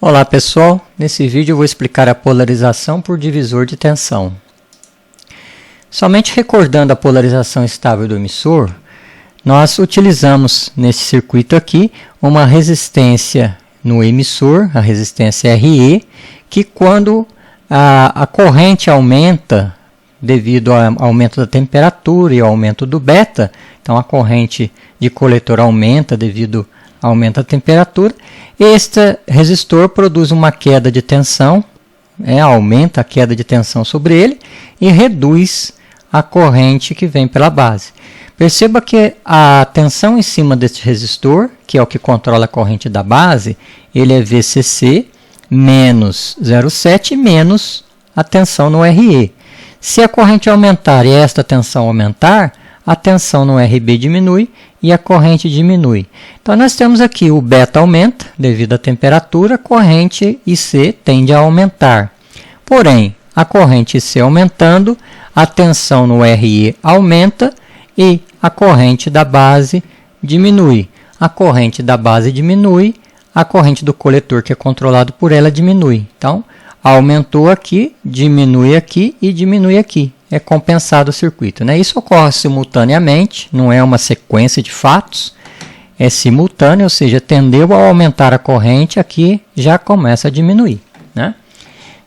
Olá pessoal, nesse vídeo eu vou explicar a polarização por divisor de tensão. Somente recordando a polarização estável do emissor, nós utilizamos nesse circuito aqui uma resistência no emissor, a resistência RE, que quando a corrente aumenta devido ao aumento da temperatura e ao aumento do beta, então a corrente de coletor aumenta devido ao aumento da temperatura, este resistor produz uma queda de tensão, aumenta a queda de tensão sobre ele e reduz a corrente que vem pela base. Perceba que a tensão em cima deste resistor, que é o que controla a corrente da base, ele é VCC menos 0,7 menos a tensão no RE. Se a corrente aumentar e esta tensão aumentar, a tensão no RB diminui e a corrente diminui. Então, nós temos aqui o beta aumenta devido à temperatura, a corrente IC tende a aumentar. Porém, a corrente IC aumentando, a tensão no RE aumenta e a corrente da base diminui. A corrente da base diminui, a corrente do coletor, que é controlado por ela, diminui. Então, aumentou aqui, diminui aqui e diminui aqui. É compensado o circuito, né? Isso ocorre simultaneamente, não é uma sequência de fatos, é simultâneo, ou seja, tendeu a aumentar a corrente, aqui já começa a diminuir, né?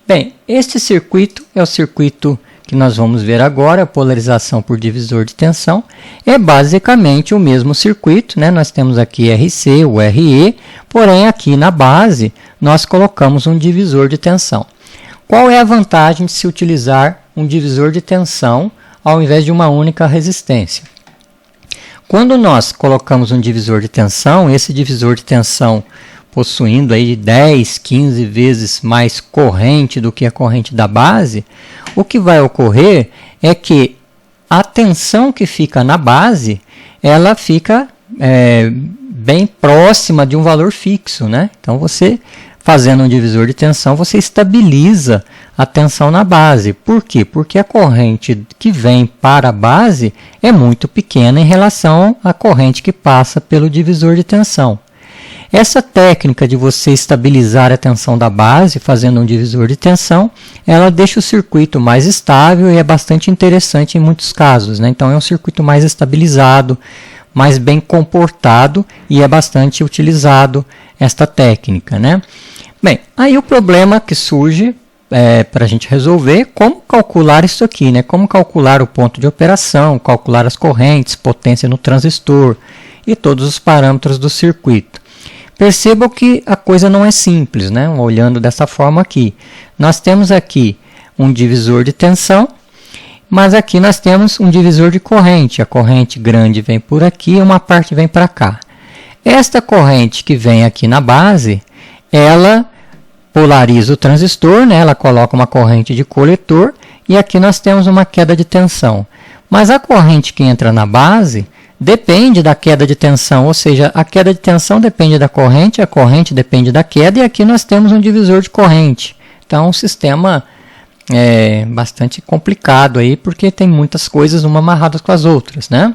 Bem, este circuito é o circuito que nós vamos ver agora, a polarização por divisor de tensão, é basicamente o mesmo circuito, né? Nós temos aqui RC, o RE, porém aqui na base nós colocamos um divisor de tensão. Qual é a vantagem de se utilizar um divisor de tensão ao invés de uma única resistência? Quando nós colocamos um divisor de tensão, esse divisor de tensão possuindo aí 10, 15 vezes mais corrente do que a corrente da base, o que vai ocorrer é que a tensão que fica na base, ela fica bem próxima de um valor fixo, né? Então, você fazendo um divisor de tensão, você estabiliza a tensão na base. Por quê? Porque a corrente que vem para a base é muito pequena em relação à corrente que passa pelo divisor de tensão. Essa técnica de você estabilizar a tensão da base fazendo um divisor de tensão, ela deixa o circuito mais estável e é bastante interessante em muitos casos, né? Então, é um circuito mais estabilizado, mais bem comportado e é bastante utilizado esta técnica, né? Bem, aí o problema que surge para a gente resolver, como calcular isso aqui, né? Como calcular o ponto de operação, calcular as correntes, potência no transistor e todos os parâmetros do circuito. Percebam que a coisa não é simples, né? Olhando dessa forma aqui. Nós temos aqui um divisor de tensão, mas aqui nós temos um divisor de corrente. A corrente grande vem por aqui e uma parte vem para cá. Esta corrente que vem aqui na base, ela polariza o transistor, né? Ela coloca uma corrente de coletor e aqui nós temos uma queda de tensão. Mas a corrente que entra na base depende da queda de tensão, ou seja, a queda de tensão depende da corrente, a corrente depende da queda e aqui nós temos um divisor de corrente. Então, um sistema bastante complicado aí, porque tem muitas coisas uma amarradas com as outras, né?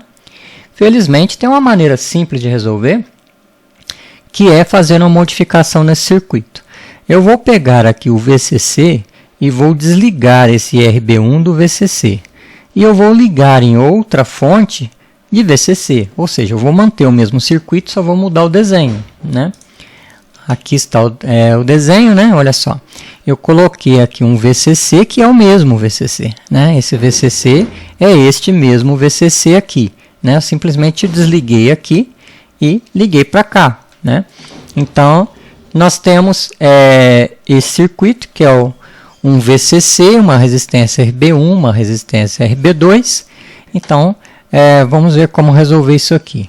Felizmente, tem uma maneira simples de resolver, que é fazer uma modificação nesse circuito. Eu vou pegar aqui o VCC e vou desligar esse RB1 do VCC. E eu vou ligar em outra fonte de VCC, ou seja, eu vou manter o mesmo circuito, só vou mudar o desenho, né? Aqui está o desenho, né? Olha só, eu coloquei aqui um VCC que é o mesmo VCC, né? Esse VCC é este mesmo VCC aqui, né? Eu simplesmente desliguei aqui e liguei para cá, né? Então, nós temos esse circuito que é um VCC, uma resistência RB1, uma resistência RB2. Então, vamos ver como resolver isso aqui.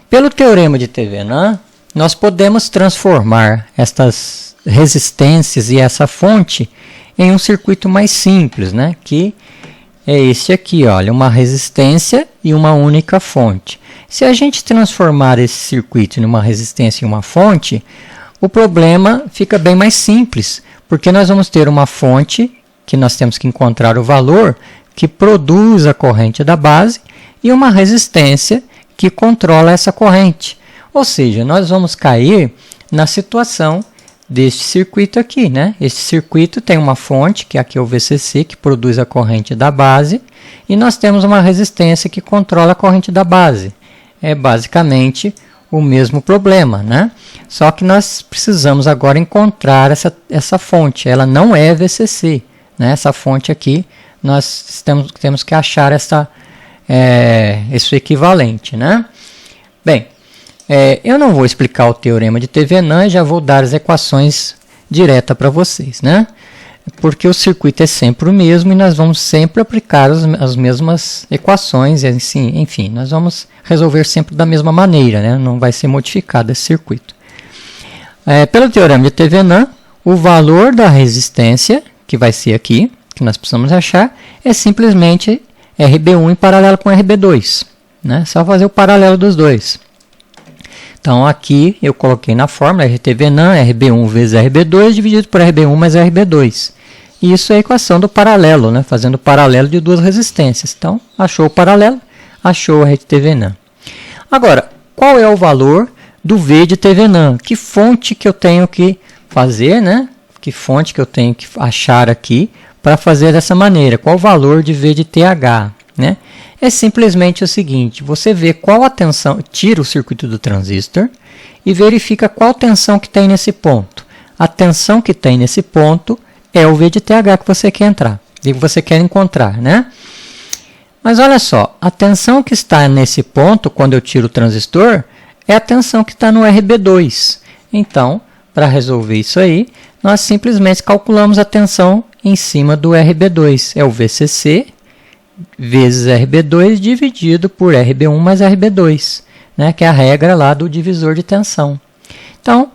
Pelo teorema de Thevenin, nós podemos transformar estas resistências e essa fonte em um circuito mais simples, né? Que é esse aqui, olha, uma resistência e uma única fonte. Se a gente transformar esse circuito em uma resistência e uma fonte, o problema fica bem mais simples, porque nós vamos ter uma fonte que nós temos que encontrar o valor que produz a corrente da base e uma resistência que controla essa corrente. Ou seja, nós vamos cair na situação deste circuito aqui, né? Este circuito tem uma fonte, que aqui é o VCC, que produz a corrente da base, e nós temos uma resistência que controla a corrente da base. É basicamente o mesmo problema, né? Só que nós precisamos agora encontrar essa fonte. Ela não é VCC, né? Essa fonte aqui, nós temos que achar esse equivalente, né? Bem, eu não vou explicar o teorema de Thevenin, já vou dar as equações diretas para vocês, né? Porque o circuito é sempre o mesmo e nós vamos sempre aplicar as mesmas equações, enfim, nós vamos resolver sempre da mesma maneira, né? Não vai ser modificado esse circuito. Pelo teorema de Thevenin, o valor da resistência, que vai ser aqui, que nós precisamos achar, é simplesmente RB1 em paralelo com RB2, né? Só fazer o paralelo dos dois. Então, aqui eu coloquei na fórmula Thevenin, RB1 vezes RB2, dividido por RB1 mais RB2. E isso é a equação do paralelo, né? Fazendo o paralelo de duas resistências. Então, achou o paralelo, achou a Thevenin. Agora, qual é o valor do V de Thevenin? Que fonte que eu tenho que fazer, né? Que fonte que eu tenho que achar aqui para fazer dessa maneira? Qual o valor de V de TH, né? É simplesmente o seguinte, você vê qual a tensão, tira o circuito do transistor e verifica qual tensão que tem nesse ponto. A tensão que tem nesse ponto é o V de TH que você quer que você quer encontrar, né? Mas olha só, a tensão que está nesse ponto, quando eu tiro o transistor, é a tensão que está no RB2. Então, para resolver isso aí, nós simplesmente calculamos a tensão em cima do RB2. É o VCC vezes RB2 dividido por RB1 mais RB2, né, que é a regra lá do divisor de tensão. Então,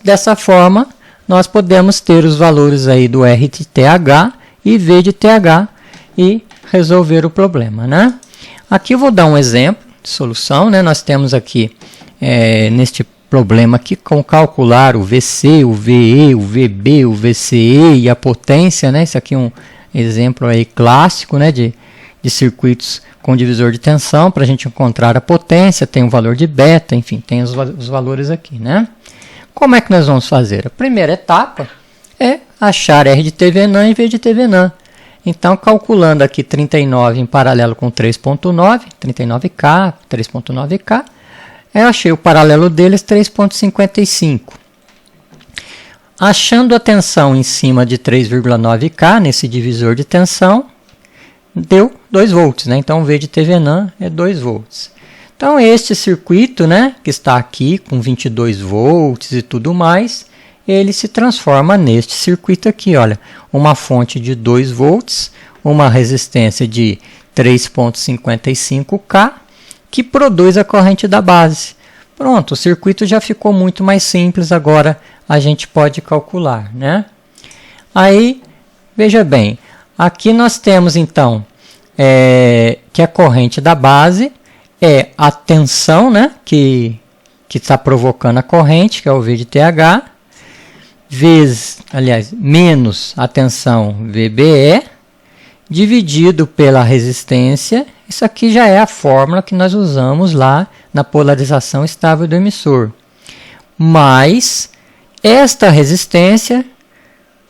dessa forma, nós podemos ter os valores aí do R de TH e V de TH e resolver o problema, né? Aqui eu vou dar um exemplo de solução, né? Nós temos aqui, neste problema aqui, com calcular o VC, o VE, o VB, o VCE e a potência, né? Isso aqui é um exemplo aí clássico, né, de circuitos com divisor de tensão, para a gente encontrar a potência, tem o valor de beta, enfim, tem os valores aqui, né? Como é que nós vamos fazer? A primeira etapa é achar R de Thevenin e V de Thevenin. Então, calculando aqui 39 em paralelo com 3.9, 39K, 3.9K, eu achei o paralelo deles 3.55. Achando a tensão em cima de 3,9K, nesse divisor de tensão, deu 2 volts, né? Então, V de Thevenin é 2 volts. Então, este circuito, né, que está aqui com 22 volts e tudo mais, ele se transforma neste circuito aqui, olha, uma fonte de 2 volts, uma resistência de 3,55K, que produz a corrente da base. Pronto, o circuito já ficou muito mais simples, agora a gente pode calcular, né? Aí, veja bem, aqui nós temos então que a corrente da base é a tensão, né, que está provocando a corrente, que é o V de TH, menos a tensão VBE, dividido pela resistência. Isso aqui já é a fórmula que nós usamos lá na polarização estável do emissor. Mais esta resistência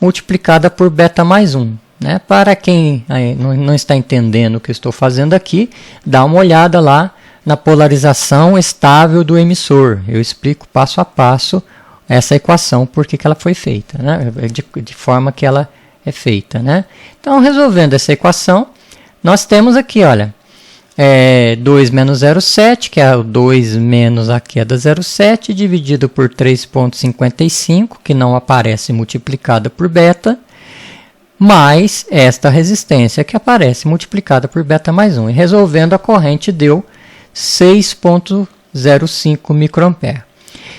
multiplicada por beta mais 1. Né? Para quem não está entendendo o que eu estou fazendo aqui, dá uma olhada lá na polarização estável do emissor. Eu explico passo a passo essa equação, por que ela foi feita, né? de forma que ela é feita. Né? Então, resolvendo essa equação, nós temos aqui, olha, 2 menos 0,7, que é o 2 menos a queda 0,7, dividido por 3,55, que não aparece multiplicada por beta, mais esta resistência que aparece multiplicada por beta mais 1. E resolvendo, a corrente deu 6,05 microampere.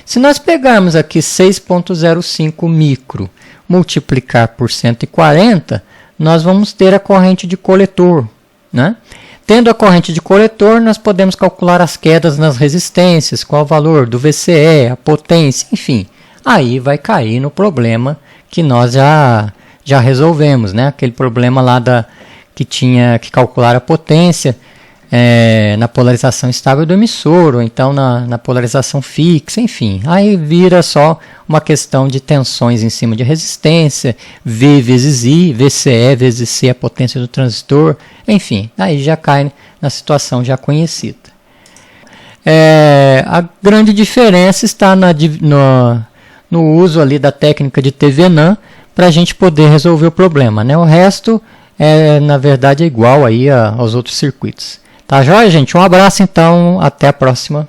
Se nós pegarmos aqui 6,05 micro, multiplicar por 140, nós vamos ter a corrente de coletor, né? Tendo a corrente de coletor, nós podemos calcular as quedas nas resistências, qual o valor do VCE, a potência, enfim. Aí vai cair no problema que nós já resolvemos, né? Aquele problema lá que tinha que calcular a potência na polarização estável do emissor, ou então na polarização fixa, enfim. Aí vira só uma questão de tensões em cima de resistência, V vezes I, VCE vezes C, a potência do transistor, enfim, aí já cai na situação já conhecida. A grande diferença está no uso ali da técnica de Thevenin para a gente poder resolver o problema, né? O resto, na verdade, é igual aí aos outros circuitos. Tá joia, gente? Um abraço, então. Até a próxima.